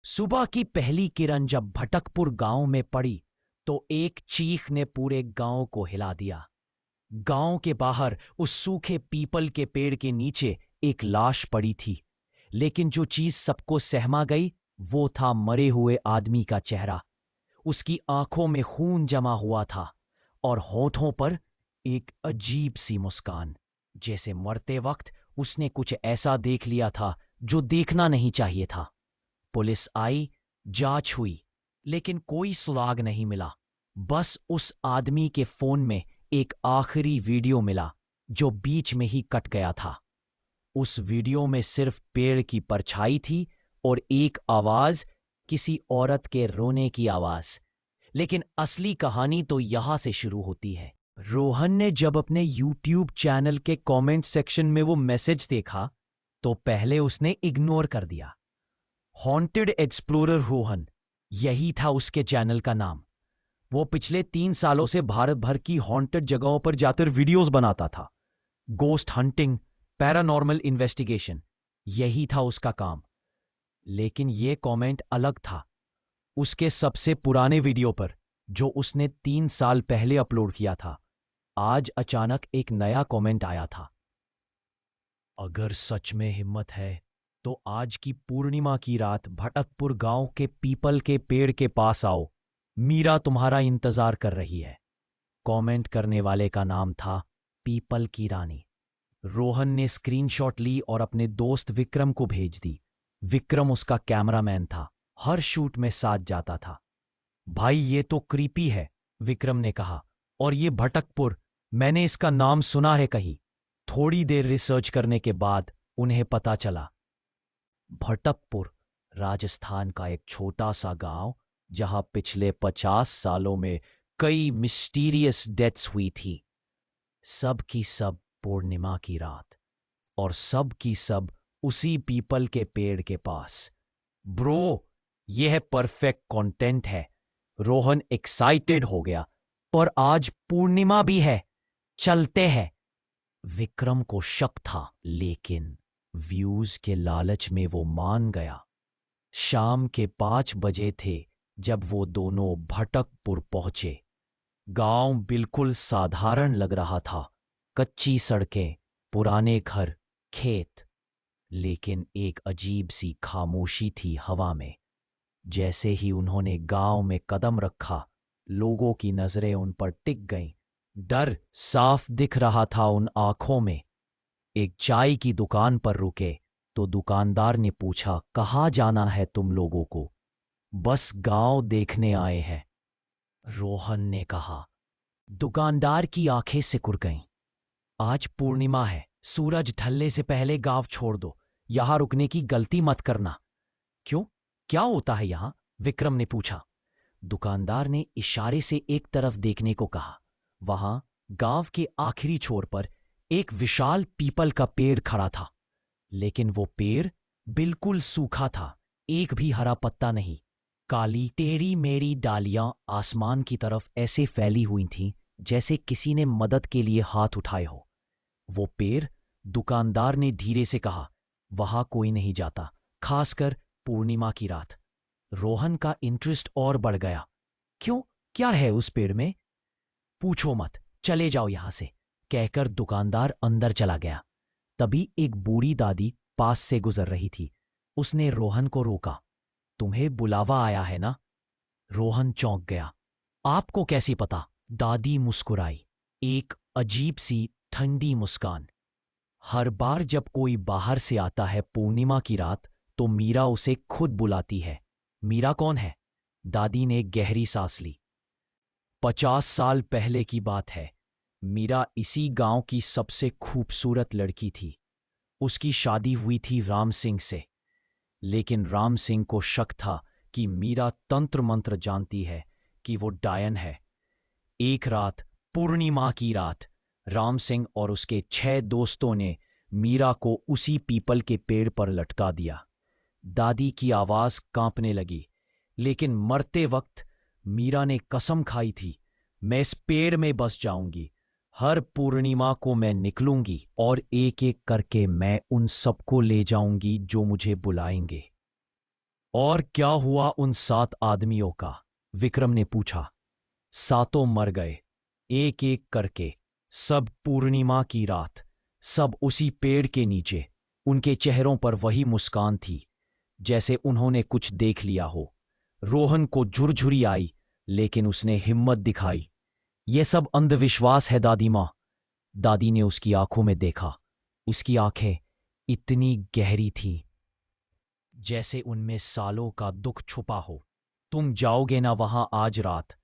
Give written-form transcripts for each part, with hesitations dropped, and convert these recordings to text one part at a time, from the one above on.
सुबह की पहली किरण जब भटकपुर गांव में पड़ी तो एक चीख ने पूरे गांव को हिला दिया। गांव के बाहर उस सूखे पीपल के पेड़ के नीचे एक लाश पड़ी थी, लेकिन जो चीज सबको सहमा गई वो था मरे हुए आदमी का चेहरा। उसकी आंखों में खून जमा हुआ था और होठों पर एक अजीब सी मुस्कान, जैसे मरते वक्त उसने कुछ ऐसा देख लिया था जो देखना नहीं चाहिए था। पुलिस आई, जांच हुई, लेकिन कोई सुराग नहीं मिला। बस उस आदमी के फोन में एक आखिरी वीडियो मिला जो बीच में ही कट गया था। उस वीडियो में सिर्फ पेड़ की परछाई थी और एक आवाज, किसी औरत के रोने की आवाज। लेकिन असली कहानी तो यहां से शुरू होती है। रोहन ने जब अपने YouTube चैनल के कमेंट सेक्शन में वो मैसेज देखा तो पहले उसने इग्नोर कर दिया। हॉन्टेड एक्सप्लोरर रोहन, यही था उसके चैनल का नाम। वो पिछले 3 सालों से भारत भर की हॉन्टेड जगहों पर जाकर वीडियोस बनाता था। गोस्ट हंटिंग, पैरानॉर्मल इन्वेस्टिगेशन, यही था उसका काम। लेकिन ये कमेंट अलग था। उसके सबसे पुराने वीडियो पर, जो उसने 3 साल पहले अपलोड किया था, आज अचानक एक नया कमेंट आया था। अगर सच में हिम्मत है तो आज की पूर्णिमा की रात भटकपुर गांव के पीपल के पेड़ के पास आओ। मीरा तुम्हारा इंतजार कर रही है। कमेंट करने वाले का नाम था पीपल की रानी। रोहन ने स्क्रीनशॉट ली और अपने दोस्त विक्रम को भेज दी। विक्रम उसका कैमरामैन था, हर शूट में साथ जाता था। भाई ये तो क्रीपी है, विक्रम ने कहा, और ये भटकपुर, मैंने इसका नाम सुना है कहीं। थोड़ी देर रिसर्च करने के बाद उन्हें पता चला, भटकपुर राजस्थान का एक छोटा सा गांव जहां पिछले 50 सालों में कई मिस्टीरियस डेथ्स हुई थी। सब की सब पूर्णिमा की रात, और सब की सब उसी पीपल के पेड़ के पास। ब्रो, यह है परफेक्ट कंटेंट है। रोहन एक्साइटेड हो गया। पर आज पूर्णिमा भी है, चलते हैं। विक्रम को शक था, लेकिन व्यूज के लालच में वो मान गया। शाम के 5 बजे थे जब वो दोनों भटकपुर पहुंचे। गांव बिल्कुल साधारण लग रहा था, कच्ची सड़कें, पुराने घर, खेत। लेकिन एक अजीब सी खामोशी थी हवा में। जैसे ही उन्होंने गांव में कदम रखा, लोगों की नजरें उन पर टिक गईं। डर साफ दिख रहा था उन आंखों में। एक चाय की दुकान पर रुके तो दुकानदार ने पूछा, कहाँ जाना है तुम लोगों को? बस गांव देखने आए हैं, रोहन ने कहा। दुकानदार की आंखें सिकुड़ गईं। आज पूर्णिमा है, सूरज ढलने से पहले गांव छोड़ दो। यहां रुकने की गलती मत करना। क्यों, क्या होता है यहां? विक्रम ने पूछा। दुकानदार ने इशारे से एक तरफ देखने को कहा। वहां गांव के आखिरी छोर पर एक विशाल पीपल का पेड़ खड़ा था, लेकिन वो पेड़ बिल्कुल सूखा था, एक भी हरा पत्ता नहीं। काली टेढ़ी मेढ़ी डालियां आसमान की तरफ ऐसे फैली हुई थीं जैसे किसी ने मदद के लिए हाथ उठाए हो। वो पेड़, दुकानदार ने धीरे से कहा, वहां कोई नहीं जाता, खासकर पूर्णिमा की रात। रोहन का इंटरेस्ट और बढ़ गया। क्यों, क्या है उस पेड़ में? पूछो मत, चले जाओ यहां से, कहकर दुकानदार अंदर चला गया। तभी एक बूढ़ी दादी पास से गुजर रही थी। उसने रोहन को रोका। तुम्हें बुलावा आया है ना? रोहन चौंक गया। आपको कैसी पता? दादी मुस्कुराई, एक अजीब सी ठंडी मुस्कान। हर बार जब कोई बाहर से आता है पूर्णिमा की रात तो मीरा उसे खुद बुलाती है। मीरा कौन है? दादी ने गहरी सांस ली। 50 साल पहले की बात है। मीरा इसी गांव की सबसे खूबसूरत लड़की थी। उसकी शादी हुई थी राम सिंह से, लेकिन राम सिंह को शक था कि मीरा तंत्र मंत्र जानती है, कि वो डायन है। एक रात, पूर्णिमा की रात, राम सिंह और उसके 6 दोस्तों ने मीरा को उसी पीपल के पेड़ पर लटका दिया। दादी की आवाज कांपने लगी, लेकिन मरते वक्त मीरा ने कसम खाई थी, मैं इस पेड़ में बस जाऊंगी। हर पूर्णिमा को मैं निकलूंगी और एक एक करके मैं उन सबको ले जाऊंगी जो मुझे बुलाएंगे। और क्या हुआ उन 7 आदमियों का? विक्रम ने पूछा। सातों मर गए, एक एक करके। सब पूर्णिमा की रात, सब उसी पेड़ के नीचे। उनके चेहरों पर वही मुस्कान थी, जैसे उन्होंने कुछ देख लिया हो। रोहन को झुरझुरी आई, लेकिन उसने हिम्मत दिखाई। ये सब अंधविश्वास है दादी माँ। दादी ने उसकी आंखों में देखा। उसकी आंखें इतनी गहरी थीं, जैसे उनमें सालों का दुख छुपा हो। तुम जाओगे ना वहां आज रात?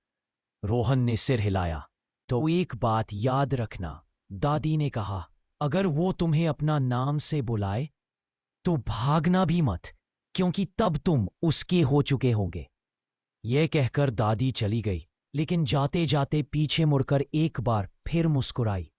रोहन ने सिर हिलाया। तो एक बात याद रखना, दादी ने कहा, अगर वो तुम्हें अपना नाम से बुलाए तो भागना भी मत, क्योंकि तब तुम उसके हो चुके होंगे। यह कहकर दादी चली गई, लेकिन जाते जाते पीछे मुड़कर एक बार फिर मुस्कुराई।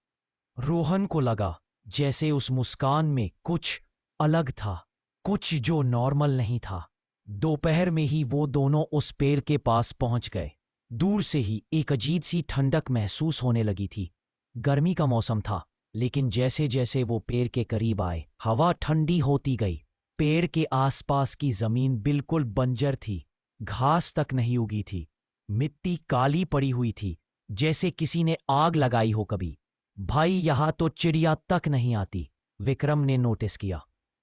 रोहन को लगा जैसे उस मुस्कान में कुछ अलग था, कुछ जो नॉर्मल नहीं था। दोपहर में ही वो दोनों उस पेड़ के पास पहुंच गए। दूर से ही एक अजीब सी ठंडक महसूस होने लगी थी। गर्मी का मौसम था, लेकिन जैसे जैसे वो पेड़ के करीब आए, हवा ठंडी होती गई। पेड़ के आसपास की जमीन बिल्कुल बंजर थी, घास तक नहीं उगी थी। मिट्टी काली पड़ी हुई थी, जैसे किसी ने आग लगाई हो कभी। भाई, यहां तो चिड़िया तक नहीं आती, विक्रम ने नोटिस किया।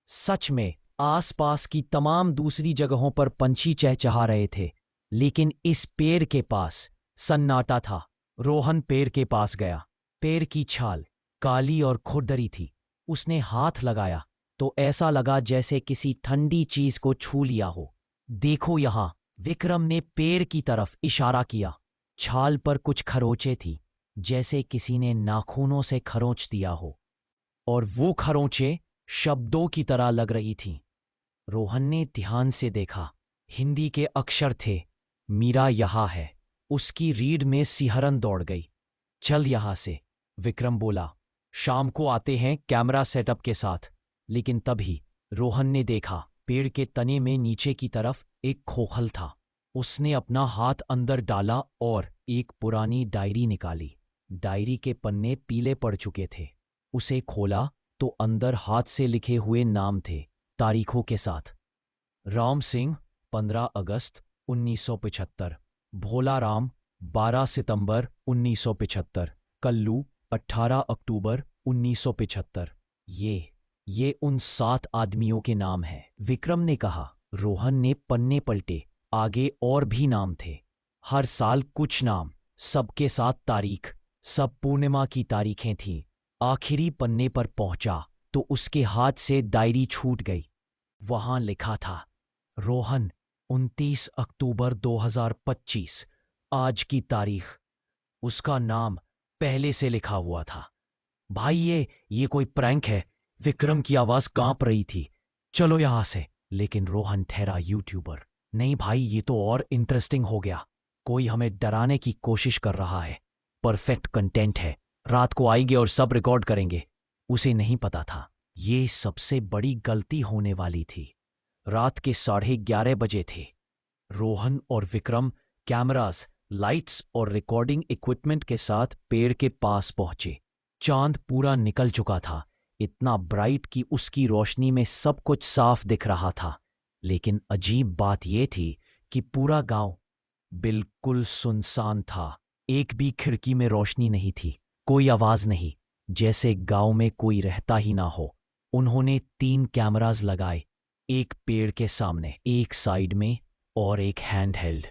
सच में आसपास की तमाम दूसरी जगहों पर पंछी चहचहा रहे थे, लेकिन इस पेड़ के पास सन्नाटा था। रोहन पेड़ के पास गया। पेड़ की छाल काली और खुरदरी थी। उसने हाथ लगाया तो ऐसा लगा जैसे किसी ठंडी चीज को छू लिया हो। देखो यहां, विक्रम ने पेड़ की तरफ इशारा किया। छाल पर कुछ खरोंचे थी, जैसे किसी ने नाखूनों से खरोंच दिया हो, और वो खरोंचे शब्दों की तरह लग रही थीं। रोहन ने ध्यान से देखा। हिंदी के अक्षर थे, मीरा यहाँ है। उसकी रीढ़ में सिहरन दौड़ गई। चल यहां से, विक्रम बोला। शाम को आते हैं कैमरा सेटअप के साथ। लेकिन तभी रोहन ने देखा, पेड़ के तने में नीचे की तरफ एक खोखल था। उसने अपना हाथ अंदर डाला और एक पुरानी डायरी निकाली। डायरी के पन्ने पीले पड़ चुके थे। उसे खोला तो अंदर हाथ से लिखे हुए नाम थे, तारीखों के साथ। राम सिंह 15 अगस्त 1975, भोला राम 12 सितंबर 1975, कल्लू 18 अक्टूबर 1975। ये उन 7 आदमियों के नाम हैं, विक्रम ने कहा। रोहन ने पन्ने पलटे। आगे और भी नाम थे। हर साल कुछ नाम, सबके साथ तारीख। सब पूर्णिमा की तारीखें थीं। आखिरी पन्ने पर पहुंचा तो उसके हाथ से डायरी छूट गई। वहां लिखा था, रोहन 29 अक्टूबर 2025, आज की तारीख। उसका नाम पहले से लिखा हुआ था। भाई, ये कोई प्रैंक है। विक्रम की आवाज कांप रही थी। चलो यहां से। लेकिन रोहन ठहरा। यूट्यूबर नहीं भाई, ये तो और इंटरेस्टिंग हो गया। कोई हमें डराने की कोशिश कर रहा है। परफेक्ट कंटेंट है। रात को आएंगे और सब रिकॉर्ड करेंगे। उसे नहीं पता था ये सबसे बड़ी गलती होने वाली थी। रात के 11:30 बजे थे। रोहन और विक्रम कैमरास, लाइट्स और रिकॉर्डिंग इक्विपमेंट के साथ पेड़ के पास पहुंचे। चांद पूरा निकल चुका था, इतना ब्राइट कि उसकी रोशनी में सब कुछ साफ दिख रहा था। लेकिन अजीब बात यह थी कि पूरा गांव बिल्कुल सुनसान था। एक भी खिड़की में रोशनी नहीं थी, कोई आवाज नहीं, जैसे गांव में कोई रहता ही ना हो। उन्होंने 3 कैमरास लगाए, एक पेड़ के सामने, एक साइड में और एक हैंडहेल्ड।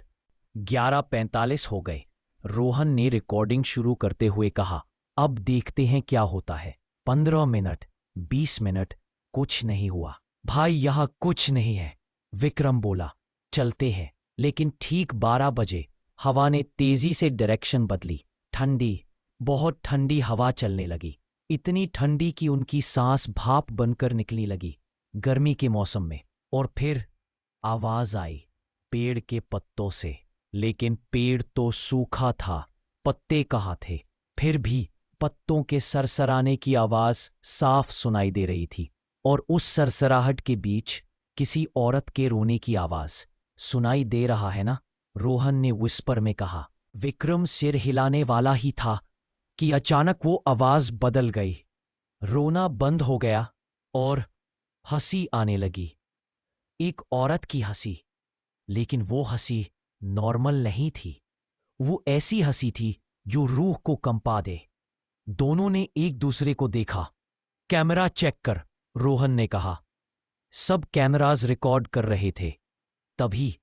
11:45 हो गए। रोहन ने रिकॉर्डिंग शुरू करते हुए कहा, अब देखते हैं क्या होता है। 15 मिनट, 20 मिनट, कुछ नहीं हुआ। भाई, यहां कुछ नहीं है, विक्रम बोला। चलते हैं। लेकिन ठीक 12 बजे हवा ने तेजी से डायरेक्शन बदली। ठंडी, बहुत ठंडी हवा चलने लगी। इतनी ठंडी कि उनकी सांस भाप बनकर निकलने लगी गर्मी के मौसम में। और फिर आवाज आई, पेड़ के पत्तों से। लेकिन पेड़ तो सूखा था, पत्ते कहाँ थे? फिर भी पत्तों के सरसराने की आवाज साफ सुनाई दे रही थी। और उस सरसराहट के बीच किसी औरत के रोने की आवाज। सुनाई दे रहा है ना? रोहन ने विस्पर में कहा। विक्रम सिर हिलाने वाला ही था कि अचानक वो आवाज बदल गई। रोना बंद हो गया और हंसी आने लगी। एक औरत की हंसी, लेकिन वो हंसी नॉर्मल नहीं थी। वो ऐसी हंसी थी जो रूह को कंपा दे। दोनों ने एक दूसरे को देखा। कैमरा चेक कर, रोहन ने कहा। सब कैमराज रिकॉर्ड कर रहे थे। तभी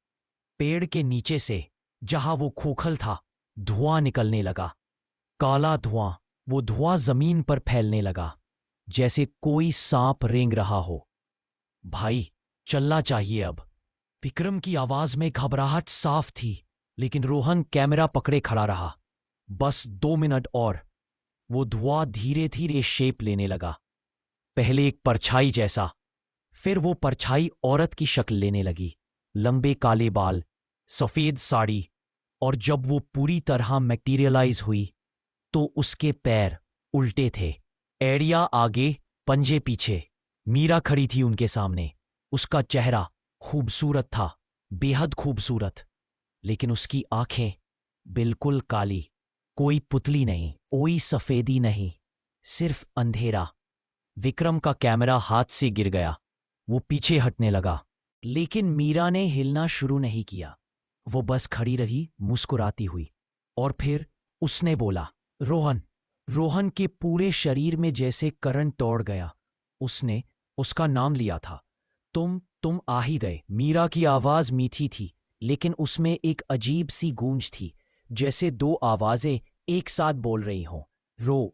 पेड़ के नीचे से, जहां वो खोखल था, धुआं निकलने लगा। काला धुआं। वो धुआं जमीन पर फैलने लगा, जैसे कोई सांप रेंग रहा हो। भाई, चलना चाहिए अब। विक्रम की आवाज में घबराहट साफ थी, लेकिन रोहन कैमरा पकड़े खड़ा रहा। बस 2 मिनट और। वो धुआं धीरे धीरे शेप लेने लगा। पहले एक परछाई जैसा, फिर वो परछाई औरत की शक्ल लेने लगी। लंबे काले बाल, सफेद साड़ी, और जब वो पूरी तरह मैटीरियलाइज हुई तो उसके पैर उल्टे थे, एड़ियां आगे, पंजे पीछे। मीरा खड़ी थी उनके सामने। उसका चेहरा खूबसूरत था, बेहद खूबसूरत, लेकिन उसकी आंखें बिल्कुल काली। कोई पुतली नहीं, कोई सफेदी नहीं, सिर्फ अंधेरा। विक्रम का कैमरा हाथ से गिर गया। वो पीछे हटने लगा, लेकिन मीरा ने हिलना शुरू नहीं किया। वो बस खड़ी रही, मुस्कुराती हुई। और फिर उसने बोला, रोहन। रोहन के पूरे शरीर में जैसे करंट दौड़ गया। उसने उसका नाम लिया था। तुम आ ही गए। मीरा की आवाज मीठी थी, लेकिन उसमें एक अजीब सी गूंज थी, जैसे दो आवाजें एक साथ बोल रही हों।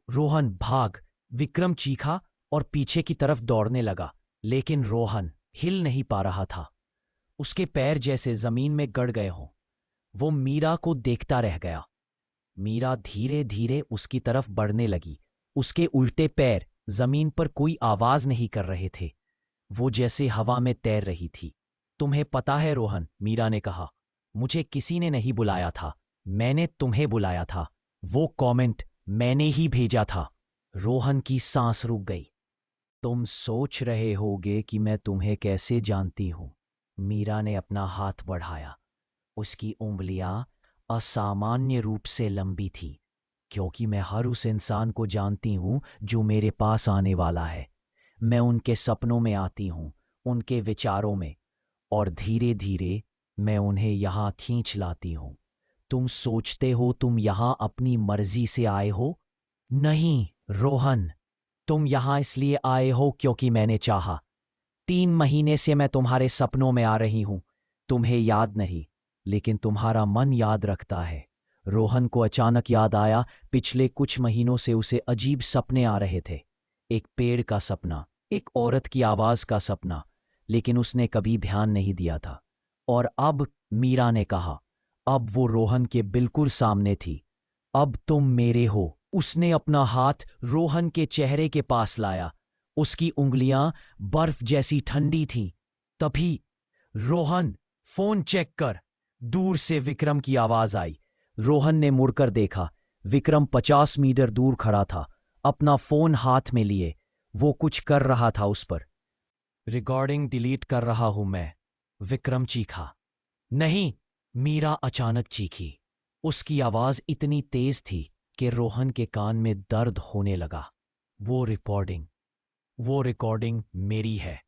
रोहन भाग। विक्रम चीखा और पीछे की तरफ दौड़ने लगा, लेकिन रोहन हिल नहीं पा रहा था। उसके पैर जैसे जमीन में गड़ गए हों। वो मीरा को देखता रह गया। मीरा धीरे धीरे उसकी तरफ बढ़ने लगी। उसके उल्टे पैर जमीन पर कोई आवाज नहीं कर रहे थे। वो जैसे हवा में तैर रही थी। तुम्हें पता है रोहन, मीरा ने कहा, मुझे किसी ने नहीं बुलाया था, मैंने तुम्हें बुलाया था। वो कमेंट मैंने ही भेजा था। रोहन की सांस रुक गई। तुम सोच रहे होगे कि मैं तुम्हें कैसे जानती हूं। मीरा ने अपना हाथ बढ़ाया। उसकी उंगलियां असामान्य रूप से लंबी थीं, क्योंकि मैं हर उस इंसान को जानती हूं जो मेरे पास आने वाला है। मैं उनके सपनों में आती हूं, उनके विचारों में, और धीरे धीरे मैं उन्हें यहां खींच लाती हूं। तुम सोचते हो तुम यहां अपनी मर्जी से आए हो? नहीं रोहन, तुम यहां इसलिए आए हो क्योंकि मैंने चाहा। 3 महीने से मैं तुम्हारे सपनों में आ रही हूं। तुम्हें याद नहीं, लेकिन तुम्हारा मन याद रखता है। रोहन को अचानक याद आया, पिछले कुछ महीनों से उसे अजीब सपने आ रहे थे। एक पेड़ का सपना, एक औरत की आवाज का सपना, लेकिन उसने कभी ध्यान नहीं दिया था। और अब, मीरा ने कहा, अब वो रोहन के बिल्कुल सामने थी। अब तुम मेरे हो। उसने अपना हाथ रोहन के चेहरे के पास लाया। उसकी उंगलियां बर्फ जैसी ठंडी थीं। तभी, रोहन, फोन चेक कर। दूर से विक्रम की आवाज आई। रोहन ने मुड़कर देखा। विक्रम 50 मीटर दूर खड़ा था, अपना फोन हाथ में लिए। वो कुछ कर रहा था उस पर। रिकॉर्डिंग डिलीट कर रहा हूं मैं, विक्रम चीखा। नहीं, मीरा अचानक चीखी। उसकी आवाज इतनी तेज थी कि रोहन के कान में दर्द होने लगा। वो रिकॉर्डिंग मेरी है।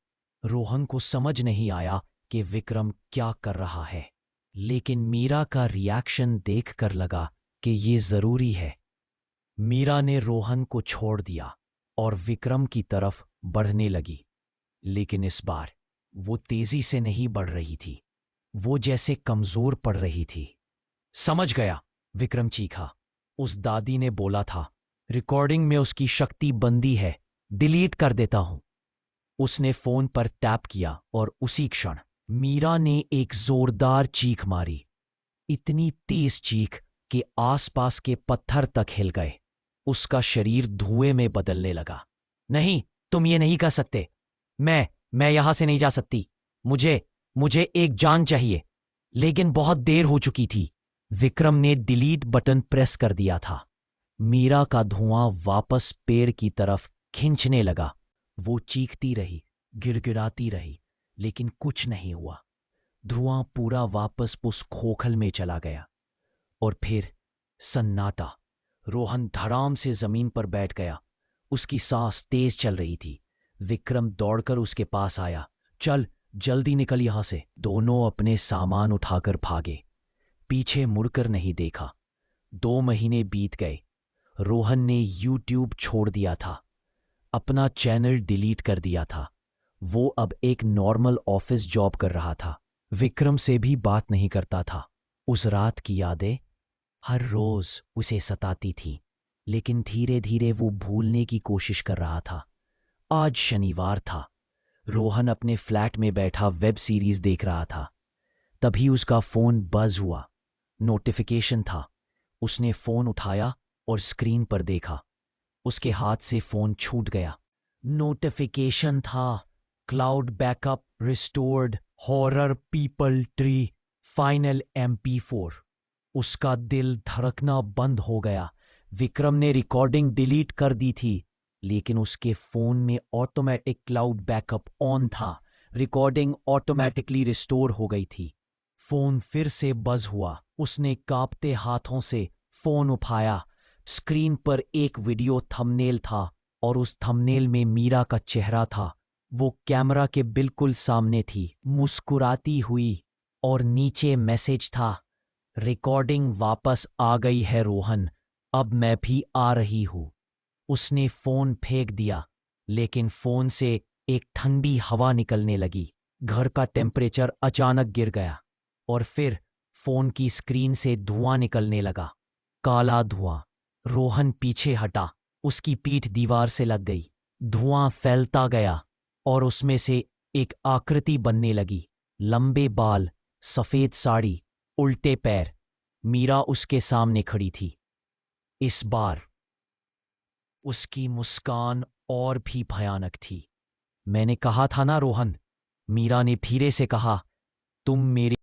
रोहन को समझ नहीं आया कि विक्रम क्या कर रहा है, लेकिन मीरा का रिएक्शन देखकर लगा कि ये जरूरी है। मीरा ने रोहन को छोड़ दिया और विक्रम की तरफ बढ़ने लगी, लेकिन इस बार वो तेजी से नहीं बढ़ रही थी। वो जैसे कमजोर पड़ रही थी। समझ गया, विक्रम चीखा। उस दादी ने बोला था, रिकॉर्डिंग में उसकी शक्ति बंदी है, डिलीट कर देता हूं। उसने फोन पर टैप किया और उसी क्षण मीरा ने एक जोरदार चीख मारी। इतनी तेज चीख कि आसपास के पत्थर तक हिल गए। उसका शरीर धुएं में बदलने लगा। नहीं, तुम ये नहीं कर सकते। मैं यहां से नहीं जा सकती। मुझे एक जान चाहिए। लेकिन बहुत देर हो चुकी थी। विक्रम ने डिलीट बटन प्रेस कर दिया था। मीरा का धुआं वापस पेड़ की तरफ खींचने लगा। वो चीखती रही, गिड़गिड़ाती रही, लेकिन कुछ नहीं हुआ। धुआं पूरा वापस उस खोखल में चला गया। और फिर सन्नाटा। रोहन धड़ाम से जमीन पर बैठ गया। उसकी सांस तेज चल रही थी। विक्रम दौड़कर उसके पास आया। चल, जल्दी निकल यहां से। दोनों अपने सामान उठाकर भागे, पीछे मुड़कर नहीं देखा। 2 महीने बीत गए। रोहन ने यूट्यूब छोड़ दिया था, अपना चैनल डिलीट कर दिया था। वो अब एक नॉर्मल ऑफिस जॉब कर रहा था। विक्रम से भी बात नहीं करता था। उस रात की यादें हर रोज उसे सताती थी, लेकिन धीरे धीरे वो भूलने की कोशिश कर रहा था। आज शनिवार था। रोहन अपने फ्लैट में बैठा वेब सीरीज देख रहा था। तभी उसका फोन बज हुआ। नोटिफिकेशन था। उसने फोन उठाया और स्क्रीन पर देखा। उसके हाथ से फोन छूट गया। नोटिफिकेशन था, cloud backup restored, horror people tree, final MP4। उसका दिल धड़कना बंद हो गया। विक्रम ने रिकॉर्डिंग डिलीट कर दी थी, लेकिन उसके फोन में ऑटोमेटिक क्लाउड बैकअप ऑन था। रिकॉर्डिंग ऑटोमेटिकली रिस्टोर हो गई थी। फोन फिर से बज हुआ। उसने कांपते हाथों से फोन उठाया। स्क्रीन पर एक वीडियो थंबनेल था और उस थंबनेल में मीरा का चेहरा था। वो कैमरा के बिल्कुल सामने थी, मुस्कुराती हुई, और नीचे मैसेज था, रिकॉर्डिंग वापस आ गई है रोहन, अब मैं भी आ रही हूं। उसने फोन फेंक दिया, लेकिन फोन से एक ठंडी हवा निकलने लगी। घर का टेम्परेचर अचानक गिर गया और फिर फोन की स्क्रीन से धुआं निकलने लगा, काला धुआं। रोहन पीछे हटा। उसकी पीठ दीवार से लग गई। धुआं फैलता गया और उसमें से एक आकृति बनने लगी। लंबे बाल, सफेद साड़ी, उल्टे पैर। मीरा उसके सामने खड़ी थी। इस बार उसकी मुस्कान और भी भयानक थी। मैंने कहा था ना रोहन, मीरा ने धीरे से कहा, तुम मेरी